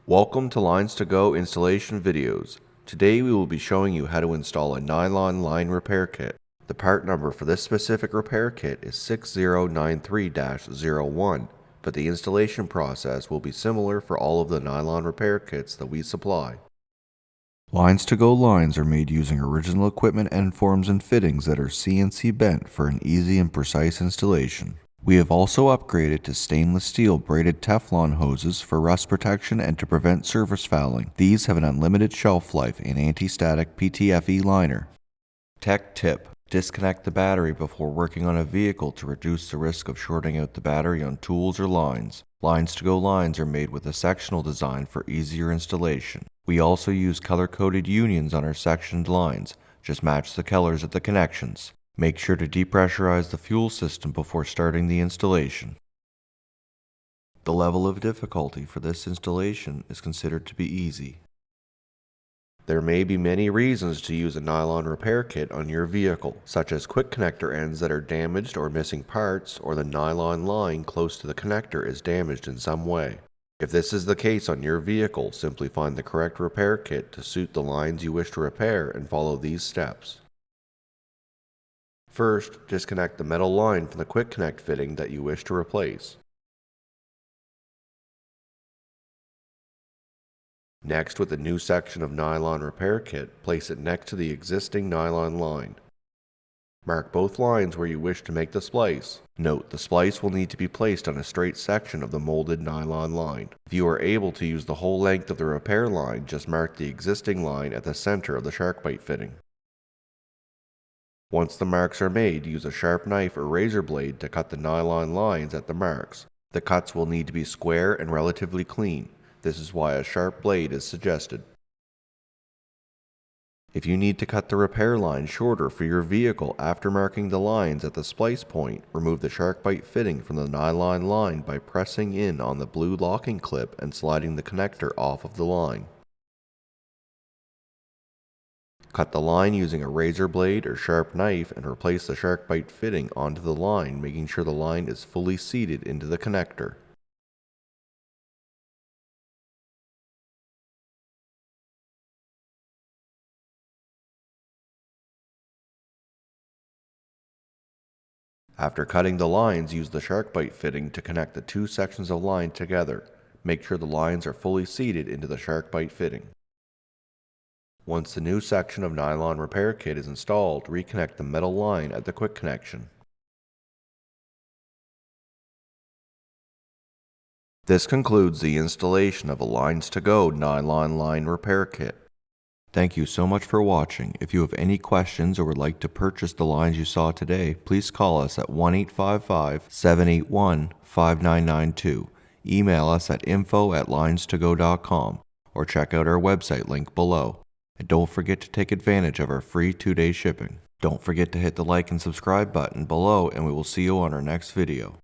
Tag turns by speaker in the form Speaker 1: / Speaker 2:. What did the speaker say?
Speaker 1: Welcome to LinesToGo installation videos. Today we will be showing you how to install a nylon line repair kit. The part number for this specific repair kit is 6093-01, but the installation process will be similar for all of the nylon repair kits that we supply. LinesToGo lines are made using original equipment end forms and fittings that are CNC bent for an easy and precise installation. We have also upgraded to stainless steel braided Teflon hoses for rust protection and to prevent surface fouling. These have an unlimited shelf life and anti-static PTFE liner. Tech tip: disconnect the battery before working on a vehicle to reduce the risk of shorting out the battery on tools or lines. LinesToGo lines are made with a sectional design for easier installation. We also use color-coded unions on our sectioned lines. Just match the colors at the connections. Make sure to depressurize the fuel system before starting the installation. The level of difficulty for this installation is considered to be easy. There may be many reasons to use a nylon repair kit on your vehicle, such as quick connector ends that are damaged or missing parts, or the nylon line close to the connector is damaged in some way. If this is the case on your vehicle, simply find the correct repair kit to suit the lines you wish to repair and follow these steps. First, disconnect the metal line from the quick connect fitting that you wish to replace. Next, with the new section of nylon repair kit, place it next to the existing nylon line. Mark both lines where you wish to make the splice. Note, the splice will need to be placed on a straight section of the molded nylon line. If you are able to use the whole length of the repair line, just mark the existing line at the center of the shark bite fitting. Once the marks are made, use a sharp knife or razor blade to cut the nylon lines at the marks. The cuts will need to be square and relatively clean. This is why a sharp blade is suggested. If you need to cut the repair line shorter for your vehicle after marking the lines at the splice point, remove the shark bite fitting from the nylon line by pressing in on the blue locking clip and sliding the connector off of the line. Cut the line using a razor blade or sharp knife and replace the shark bite fitting onto the line, making sure the line is fully seated into the connector. After cutting the lines, use the shark bite fitting to connect the two sections of line together. Make sure the lines are fully seated into the shark bite fitting. Once the new section of nylon repair kit is installed, reconnect the metal line at the quick connection. This concludes the installation of a LinesToGo nylon line repair kit. Thank you so much for watching. If you have any questions or would like to purchase the lines you saw today, please call us at 1-855-781-5992. Email us at info@linestogo.com or check out our website link below. And don't forget to take advantage of our free 2-day shipping. Don't forget to hit the like and subscribe button below, and we will see you on our next video.